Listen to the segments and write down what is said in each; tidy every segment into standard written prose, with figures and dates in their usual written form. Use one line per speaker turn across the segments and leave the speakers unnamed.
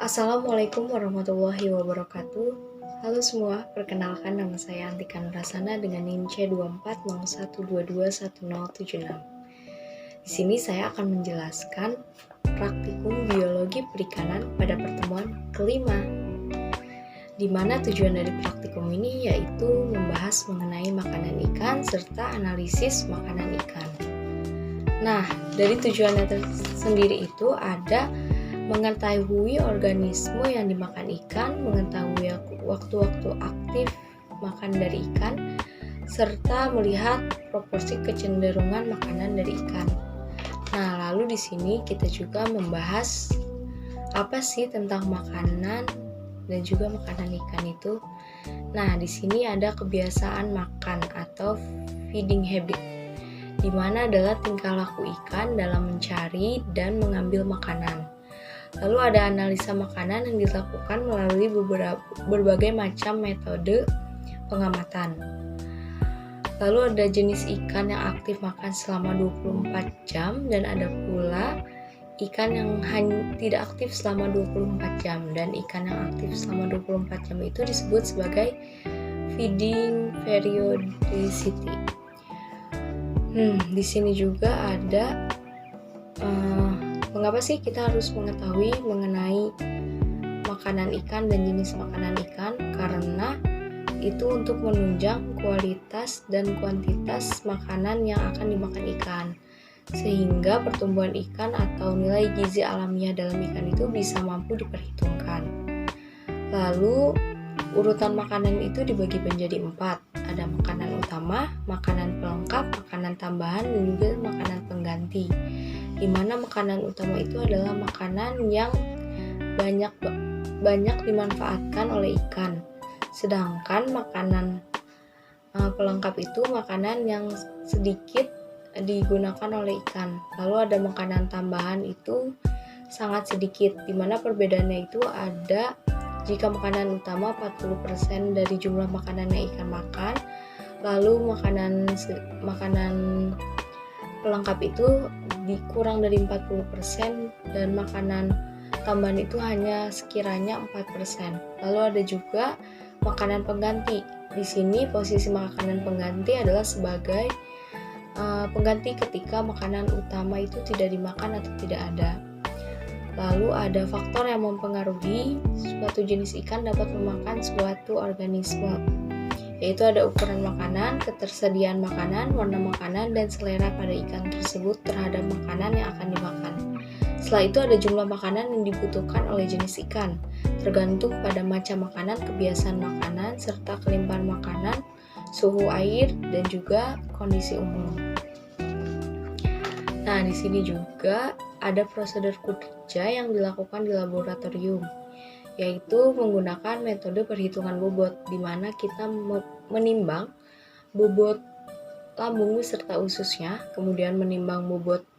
Assalamualaikum warahmatullahi wabarakatuh. Halo semua, perkenalkan nama saya Antika Nurasana dengan NIM C2401221076. Di sini saya akan menjelaskan praktikum biologi perikanan pada pertemuan kelima, di mana tujuan dari praktikum ini yaitu membahas mengenai makanan ikan serta analisis makanan ikan. Nah, dari tujuannya sendiri itu ada mengetahui organisme yang dimakan ikan, mengetahui waktu-waktu aktif makan dari ikan, serta melihat proporsi kecenderungan makanan dari ikan. Nah, lalu di sini kita juga membahas apa sih tentang makanan dan juga makanan ikan itu. Nah, di sini ada kebiasaan makan atau feeding habit, di mana adalah tingkah laku ikan dalam mencari dan mengambil makanan. Lalu ada analisa makanan yang dilakukan melalui berbagai macam metode pengamatan. Lalu ada jenis ikan yang aktif makan selama 24 jam dan ada pula ikan yang tidak aktif selama 24 jam, dan ikan yang aktif selama 24 jam itu disebut sebagai feeding periodicity. Di sini juga ada mengapa sih kita harus mengetahui mengenai makanan ikan dan jenis makanan ikan? Karena itu untuk menunjang kualitas dan kuantitas makanan yang akan dimakan ikan, sehingga pertumbuhan ikan atau nilai gizi alamiah dalam ikan itu bisa mampu diperhitungkan. Lalu urutan makanan itu dibagi menjadi 4. Ada makanan utama, makanan pelengkap, makanan tambahan, dan juga makanan pengganti. Di mana makanan utama itu adalah makanan yang banyak dimanfaatkan oleh ikan. Sedangkan makanan pelengkap itu makanan yang sedikit digunakan oleh ikan. Lalu ada makanan tambahan itu sangat sedikit, di mana perbedaannya itu ada jika makanan utama 40% dari jumlah makanan yang ikan makan, lalu makanan pelengkap itu dikurang dari 40% dan makanan tambahan itu hanya sekiranya 4%. Lalu ada juga makanan pengganti. Di sini posisi makanan pengganti adalah sebagai pengganti ketika makanan utama itu tidak dimakan atau tidak ada. Lalu ada faktor yang mempengaruhi suatu jenis ikan dapat memakan suatu organisme, yaitu ada ukuran makanan, ketersediaan makanan, warna makanan, dan selera pada ikan tersebut terhadap makanan yang akan dimakan. Setelah itu ada jumlah makanan yang dibutuhkan oleh jenis ikan, tergantung pada macam makanan, kebiasaan makanan, serta kelimpahan makanan, suhu air, dan juga kondisi umum. Nah, di sini juga ada prosedur kerja yang dilakukan di laboratorium, yaitu menggunakan metode perhitungan bobot, di mana kita menimbang bobot lambung beserta ususnya, kemudian menimbang bobot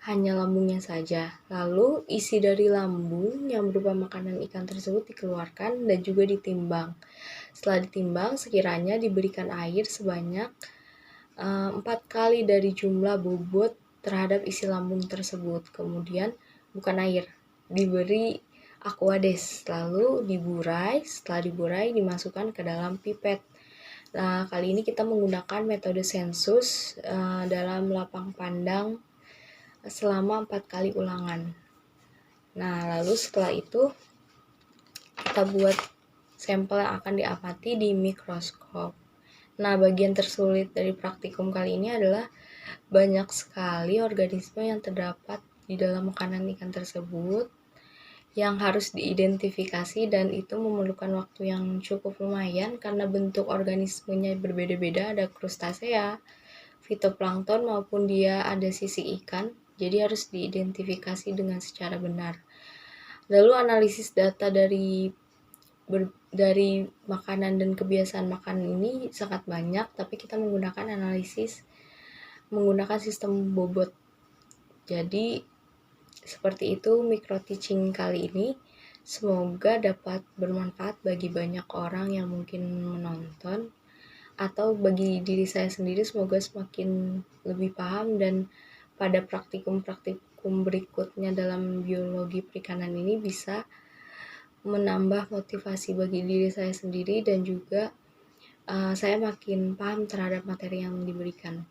hanya lambungnya saja. Lalu isi dari lambung yang berupa makanan ikan tersebut dikeluarkan dan juga ditimbang. Setelah ditimbang, sekiranya diberikan air sebanyak 4 kali dari jumlah bobot terhadap isi lambung tersebut. Kemudian bukan air, diberi aquades, lalu diburai. Setelah diburai dimasukkan ke dalam pipet. Nah, kali ini kita menggunakan metode sensus dalam lapang pandang selama 4 kali ulangan. Nah, lalu setelah itu kita buat sampel yang akan diamati di mikroskop. Nah, bagian tersulit dari praktikum kali ini adalah banyak sekali organisme yang terdapat di dalam makanan ikan tersebut yang harus diidentifikasi, dan itu memerlukan waktu yang cukup lumayan karena bentuk organismenya berbeda-beda, ada krustasea, fitoplankton, maupun dia ada sisi ikan, jadi harus diidentifikasi dengan secara benar. Lalu analisis data dari makanan dan kebiasaan makan ini sangat banyak, tapi kita menggunakan analisis menggunakan sistem bobot. Jadi seperti itu micro teaching kali ini. Semoga dapat bermanfaat bagi banyak orang yang mungkin menonton, atau bagi diri saya sendiri semoga semakin lebih paham, dan pada praktikum berikutnya dalam biologi perikanan ini bisa menambah motivasi bagi diri saya sendiri dan juga saya makin paham terhadap materi yang diberikan.